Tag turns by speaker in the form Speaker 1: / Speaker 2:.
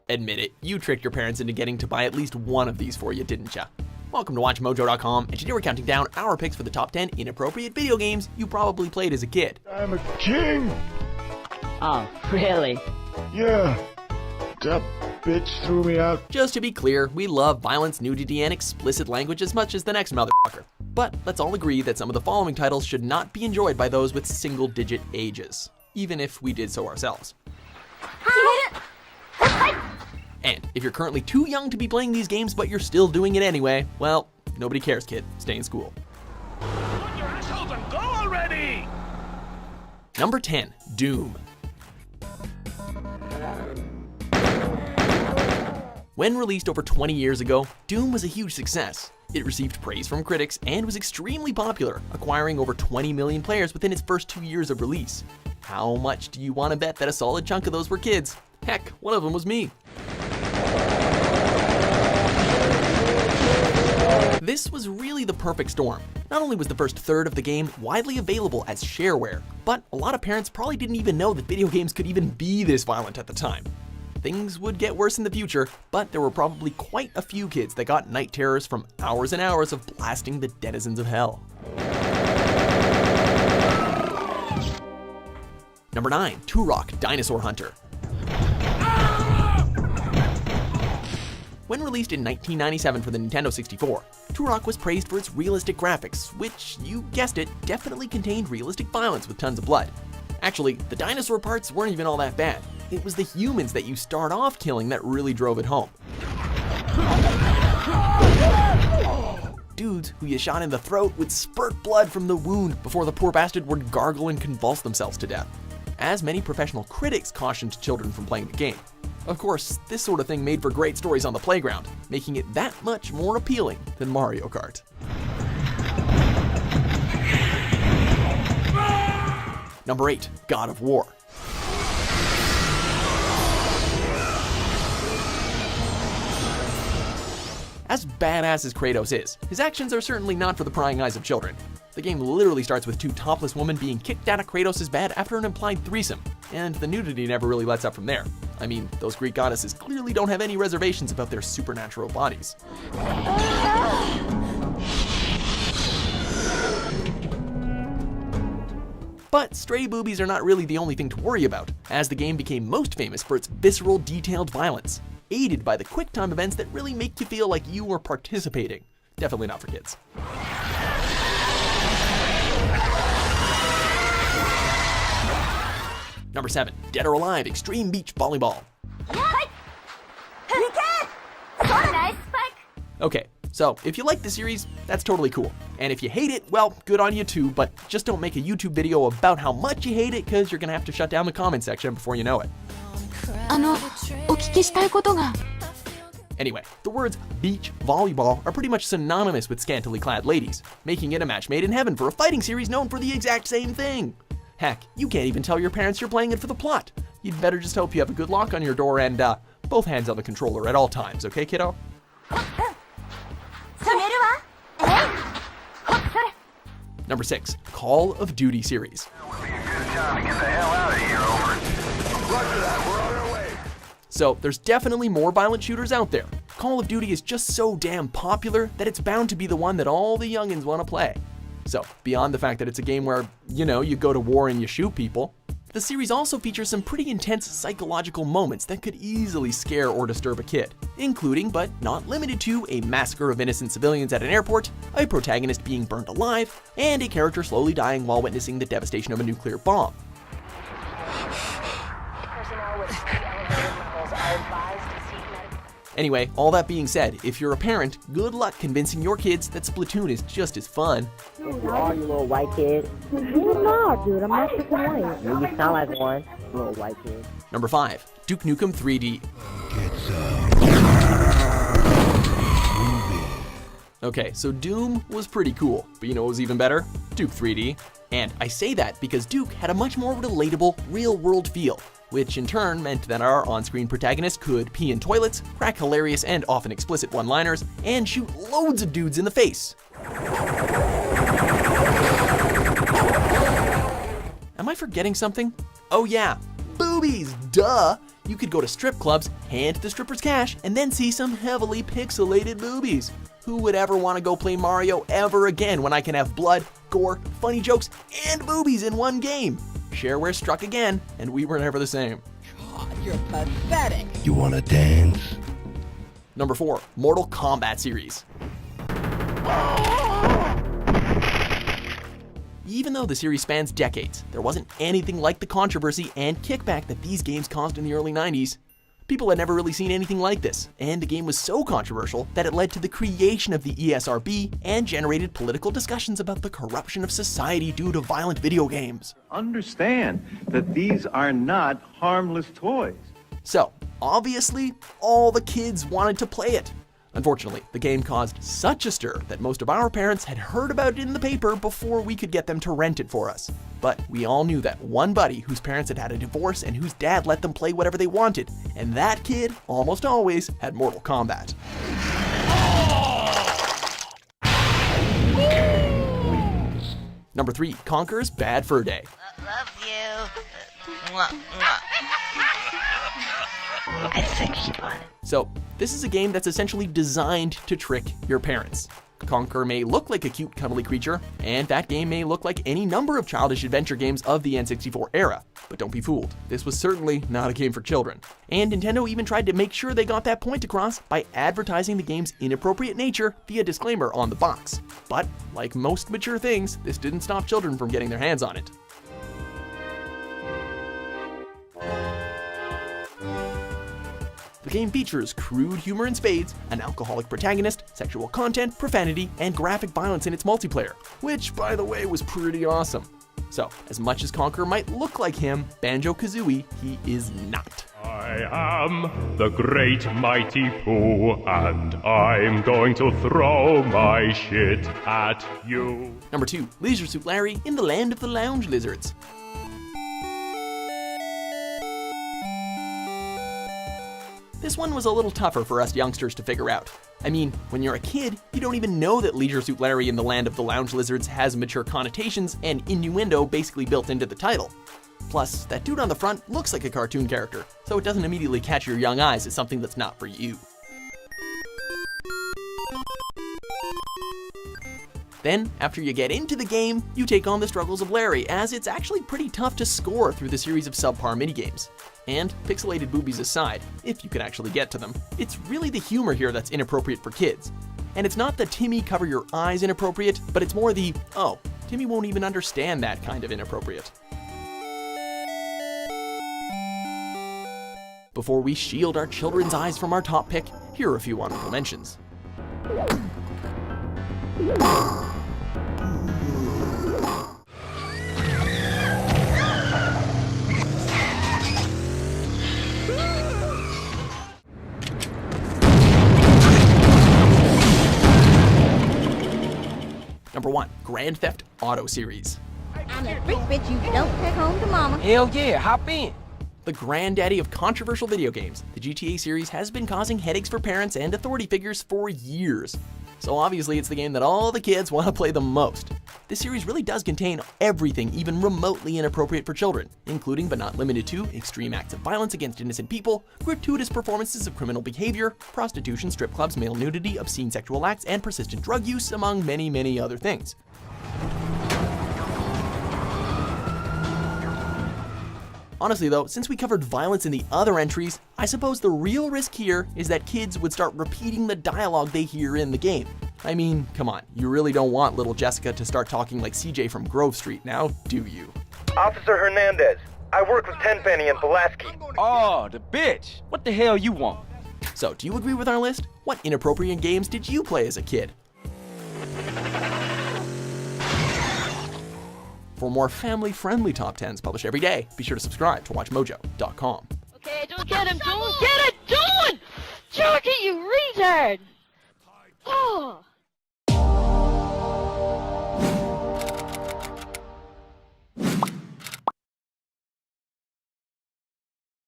Speaker 1: Admit it, you tricked your parents into getting to buy at least one of these for you, didn't ya? Welcome to WatchMojo.com, and today we're counting down our picks for the top 10 inappropriate video games you probably played as a kid.
Speaker 2: I'm a king!
Speaker 3: Oh, really?
Speaker 2: Yeah. That bitch threw me out.
Speaker 1: Just to be clear, we love violence, nudity, and explicit language as much as the next motherfucker. But let's all agree that some of the following titles should not be enjoyed by those with single-digit ages, even if we did so ourselves. And if you're currently too young to be playing these games but you're still doing it anyway, well, nobody cares, kid. Stay in school.
Speaker 4: Put your assholes and go already!
Speaker 1: Number 10, Doom. When released over 20 years ago, Doom was a huge success. It received praise from critics and was extremely popular, acquiring over 20 million players within its first 2 years of release. How much do you want to bet that a solid chunk of those were kids? Heck, one of them was me. This was really the perfect storm. Not only was the first third of the game widely available as shareware, but a lot of parents probably didn't even know that video games could even be this violent at the time. Things would get worse in the future, but there were probably quite a few kids that got night terrors from hours and hours of blasting the denizens of hell. Number 9, Turok: Dinosaur Hunter. When released in 1997 for the Nintendo 64, Turok was praised for its realistic graphics, which, you guessed it, definitely contained realistic violence with tons of blood. Actually, the dinosaur parts weren't even all that bad. It was the humans that you start off killing that really drove it home. Dudes who you shot in the throat would spurt blood from the wound before the poor bastard would gargle and convulse themselves to death. As many professional critics cautioned children from playing the game. Of course, this sort of thing made for great stories on the playground, making it that much more appealing than Mario Kart. Number 8, God of War. As badass as Kratos is, his actions are certainly not for the prying eyes of children. The game literally starts with two topless women being kicked out of Kratos' bed after an implied threesome, and the nudity never really lets up from there. I mean, those Greek goddesses clearly don't have any reservations about their supernatural bodies. But stray boobies are not really the only thing to worry about, as the game became most famous for its visceral, detailed violence, aided by the quick-time events that really make you feel like you were participating. Definitely not for kids. Number 7, Dead or Alive: Extreme Beach Volleyball. Okay, so if you like the series, that's totally cool. And if you hate it, well, good on you too, but just don't make a YouTube video about how much you hate it, because you're gonna have to shut down the comment section before you know it. Anyway, the words beach volleyball are pretty much synonymous with scantily clad ladies, making it a match made in heaven for a fighting series known for the exact same thing. Heck, you can't even tell your parents you're playing it for the plot. You'd better just hope you have a good lock on your door and both hands on the controller at all times, okay, kiddo? Number 6, Call of Duty series. So there's definitely more violent shooters out there. Call of Duty is just so damn popular that it's bound to be the one that all the youngins want to play. So beyond the fact that it's a game where, you go to war and you shoot people, the series also features some pretty intense psychological moments that could easily scare or disturb a kid, including, but not limited to, a massacre of innocent civilians at an airport, a protagonist being burned alive, and a character slowly dying while witnessing the devastation of a nuclear bomb. Anyway, all that being said, if you're a parent, good luck convincing your kids that Splatoon is just as fun.
Speaker 3: You are, you little white kid.
Speaker 5: You're not, dude. I'm not freaking white.
Speaker 3: You sound like one, you little white kid.
Speaker 1: Number 5, Duke Nukem 3D. Okay, so Doom was pretty cool, but you know what was even better? Duke 3D. And I say that because Duke had a much more relatable, real-world feel, which in turn meant that our on-screen protagonist could pee in toilets, crack hilarious and often explicit one-liners, and shoot loads of dudes in the face. Am I forgetting something? Oh yeah, boobies, duh! You could go to strip clubs, hand the strippers cash, and then see some heavily pixelated boobies. Who would ever want to go play Mario ever again when I can have blood, gore, funny jokes, and boobies in one game? Shareware struck again, and we were never the same.
Speaker 6: God, you're pathetic.
Speaker 2: You wanna dance?
Speaker 1: Number 4, Mortal Kombat series. Even though the series spans decades, there wasn't anything like the controversy and kickback that these games caused in the early 90s. People had never really seen anything like this, and the game was so controversial that it led to the creation of the ESRB and generated political discussions about the corruption of society due to violent video games.
Speaker 7: Understand that these are not harmless toys.
Speaker 1: So, obviously, all the kids wanted to play it. Unfortunately, the game caused such a stir that most of our parents had heard about it in the paper before we could get them to rent it for us. But we all knew that one buddy whose parents had had a divorce and whose dad let them play whatever they wanted, and that kid almost always had Mortal Kombat. Number 3, Conker's Bad Fur Day.
Speaker 8: Love you. Mwah, mwah. I think you bought it.
Speaker 1: So, this is a game that's essentially designed to trick your parents. Conker may look like a cute, cuddly creature, and that game may look like any number of childish adventure games of the N64 era. But don't be fooled, this was certainly not a game for children. And Nintendo even tried to make sure they got that point across by advertising the game's inappropriate nature via disclaimer on the box. But, like most mature things, this didn't stop children from getting their hands on it. The game features crude humor in spades, an alcoholic protagonist, sexual content, profanity, and graphic violence in its multiplayer, which, by the way, was pretty awesome. So, as much as Conker might look like him, Banjo-Kazooie, he is not.
Speaker 9: I am the great mighty Pooh, and I'm going to throw my shit at you.
Speaker 1: Number 2, Leisure Suit Larry in the Land of the Lounge Lizards. This one was a little tougher for us youngsters to figure out. I mean, when you're a kid, you don't even know that Leisure Suit Larry in the Land of the Lounge Lizards has mature connotations and innuendo basically built into the title. Plus, that dude on the front looks like a cartoon character, so it doesn't immediately catch your young eyes as something that's not for you. Then, after you get into the game, you take on the struggles of Larry, as it's actually pretty tough to score through the series of subpar minigames. And pixelated boobies aside, if you can actually get to them, it's really the humor here that's inappropriate for kids. And it's not the Timmy cover your eyes inappropriate, but it's more the, oh, Timmy won't even understand that kind of inappropriate. Before we shield our children's eyes from our top pick, here are a few honorable mentions. Number 1, Grand Theft Auto series.
Speaker 5: I'm the freak bitch you don't take home to mama.
Speaker 4: Hell yeah, hop in.
Speaker 1: The granddaddy of controversial video games, the GTA series has been causing headaches for parents and authority figures for years. So obviously it's the game that all the kids want to play the most. This series really does contain everything even remotely inappropriate for children, including but not limited to extreme acts of violence against innocent people, gratuitous performances of criminal behavior, prostitution, strip clubs, male nudity, obscene sexual acts, and persistent drug use, among many, many other things. Honestly though, since we covered violence in the other entries, I suppose the real risk here is that kids would start repeating the dialogue they hear in the game. I mean, come on, you really don't want little Jessica to start talking like CJ from Grove Street now, do you?
Speaker 10: Officer Hernandez, I work with Tenpenny and Pulaski.
Speaker 4: Oh, the bitch. What the hell you want?
Speaker 1: So, do you agree with our list? What inappropriate games did you play as a kid? For more family-friendly top 10s published every day, be sure to subscribe to WatchMojo.com.
Speaker 5: Okay, don't get him, don't get it, don't! Jerky, you retard! Oh.